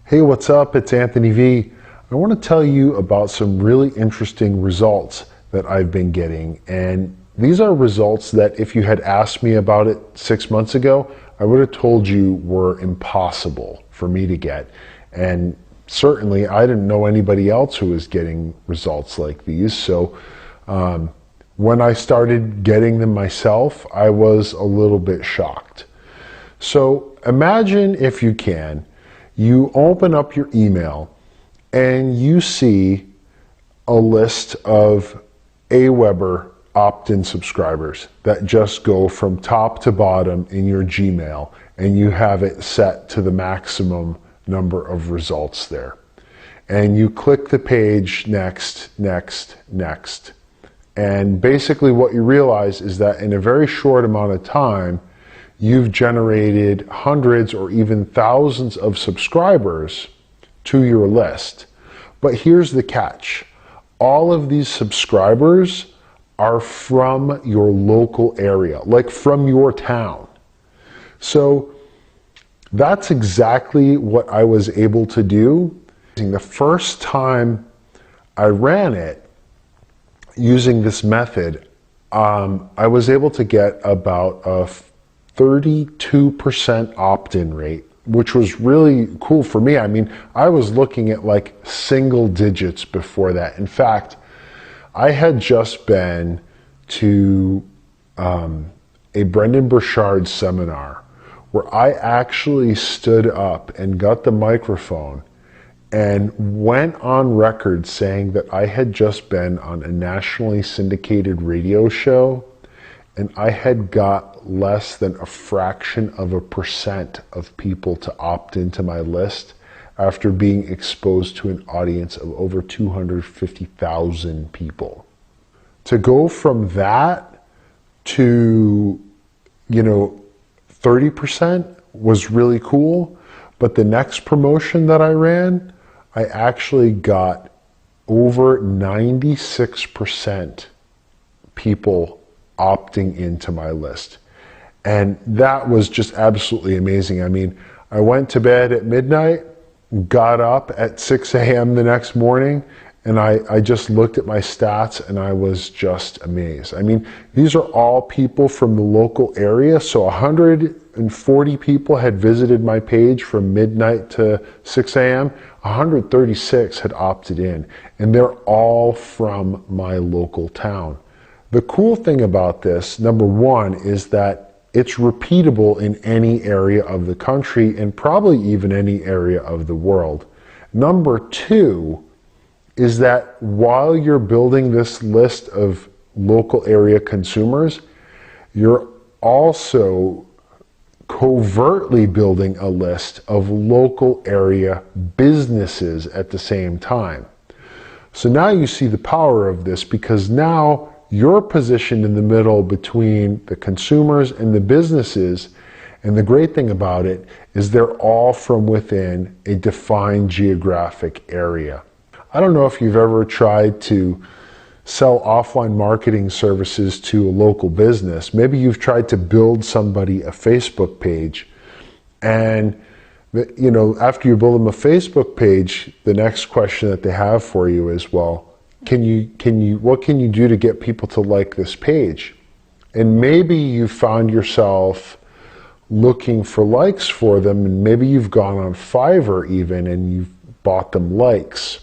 Hey, what's up? It's Anthony V. I want to tell you about some really interesting results that I've been getting. And these are results that if you had asked me about it 6 months ago, I would have told you were impossible for me to get. And certainly I didn't know anybody else who was getting results like these. So when I started getting them myself, I was a little bit shocked. So imagine, if you can, you open up your email and you see a list of AWeber opt-in subscribers that just go from top to bottom in your Gmail, and you have it set to the maximum number of results there. And you click the page next, next, next. And basically what you realize is that in a very short amount of time, you've generated hundreds or even thousands of subscribers to your list. But here's the catch. All of these subscribers are from your local area, like from your town. So that's exactly what I was able to do. The first time I ran it using this method, I was able to get about a 32% opt-in rate, which was really cool for me. I mean, I was looking at like single digits before that. In fact, I had just been to a Brendan Burchard seminar where I actually stood up and got the microphone and went on record saying that I had just been on a nationally syndicated radio show and I had got less than a fraction of a percent of people to opt into my list after being exposed to an audience of over 250,000 people. To go from that to, 30% was really cool. But the next promotion that I ran, I actually got over 96% people opting into my list. And that was just absolutely amazing. I mean, I went to bed at midnight, got up at 6 a.m. the next morning, and I just looked at my stats and I was just amazed. I mean, these are all people from the local area. So 140 people had visited my page from midnight to 6 a.m. 136 had opted in, and they're all from my local town. The cool thing about this, number one, is that it's repeatable in any area of the country and probably even any area of the world. Number two is that while you're building this list of local area consumers, you're also covertly building a list of local area businesses at the same time. So now you see the power of this, because now you're positioned in the middle between the consumers and the businesses. And the great thing about it is they're all from within a defined geographic area. I don't know if you've ever tried to sell offline marketing services to a local business. Maybe you've tried to build somebody a Facebook page, and after you build them a Facebook page, the next question that they have for you is, well, what can you do to get people to like this page? And maybe you found yourself looking for likes for them, and maybe you've gone on Fiverr even and you've bought them likes.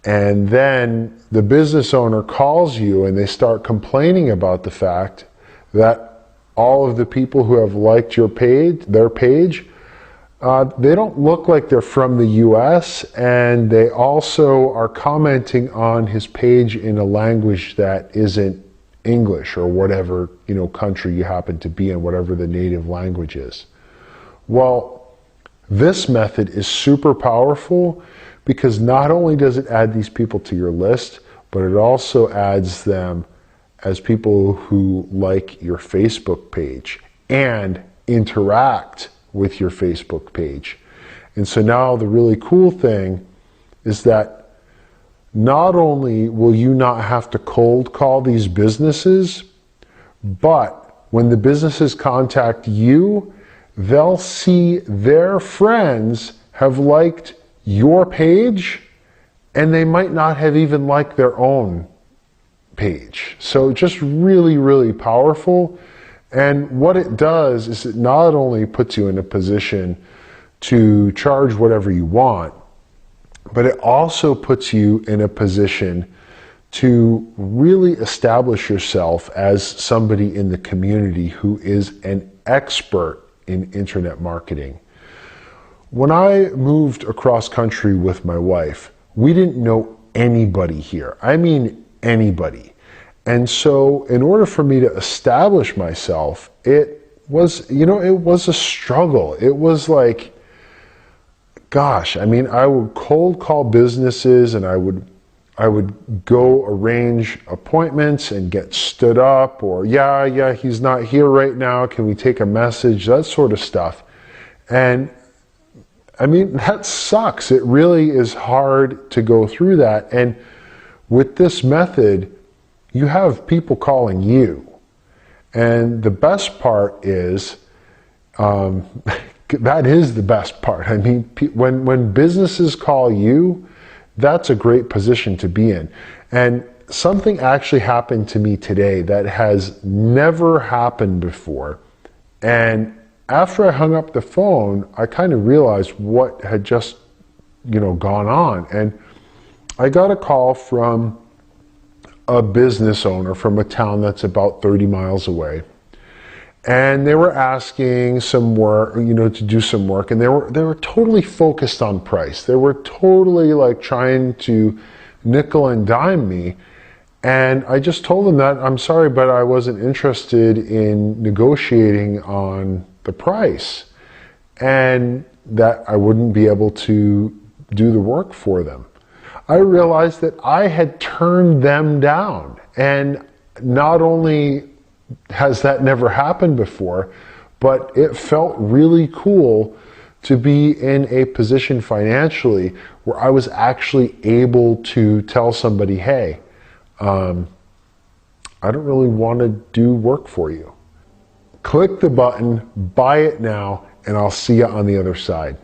And then the business owner calls you and they start complaining about the fact that all of the people who have liked their page, they don't look like they're from the US, and they also are commenting on his page in a language that isn't English or whatever, country you happen to be in, whatever the native language is. Well, this method is super powerful because not only does it add these people to your list, but it also adds them as people who like your Facebook page and interact with your Facebook page. And so now the really cool thing is that not only will you not have to cold call these businesses, but when the businesses contact you, they'll see their friends have liked your page, and they might not have even liked their own page. So just really, really powerful. And what it does is it not only puts you in a position to charge whatever you want, but it also puts you in a position to really establish yourself as somebody in the community who is an expert in internet marketing. When I moved across country with my wife, we didn't know anybody here. I mean, anybody. And so in order for me to establish myself, it was, it was a struggle. It was like, gosh, I mean, I would cold call businesses, and I would go arrange appointments and get stood up, or yeah, he's not here right now, can we take a message, that sort of stuff. And I mean, that sucks. It really is hard to go through that. And with this method, you have people calling you. And the best part is, that is the best part. I mean, when businesses call you, that's a great position to be in. And something actually happened to me today that has never happened before. And after I hung up the phone, I kind of realized what had just, gone on. And I got a call from a business owner from a town that's about 30 miles away. And they were asking some work, to do some work, and they were totally focused on price. They were totally like trying to nickel and dime me. And I just told them that, I'm sorry, but I wasn't interested in negotiating on the price, and that I wouldn't be able to do the work for them. I realized that I had turned them down. And not only has that never happened before, but it felt really cool to be in a position financially where I was actually able to tell somebody, hey, I don't really want to do work for you. Click the button, buy it now, and I'll see you on the other side.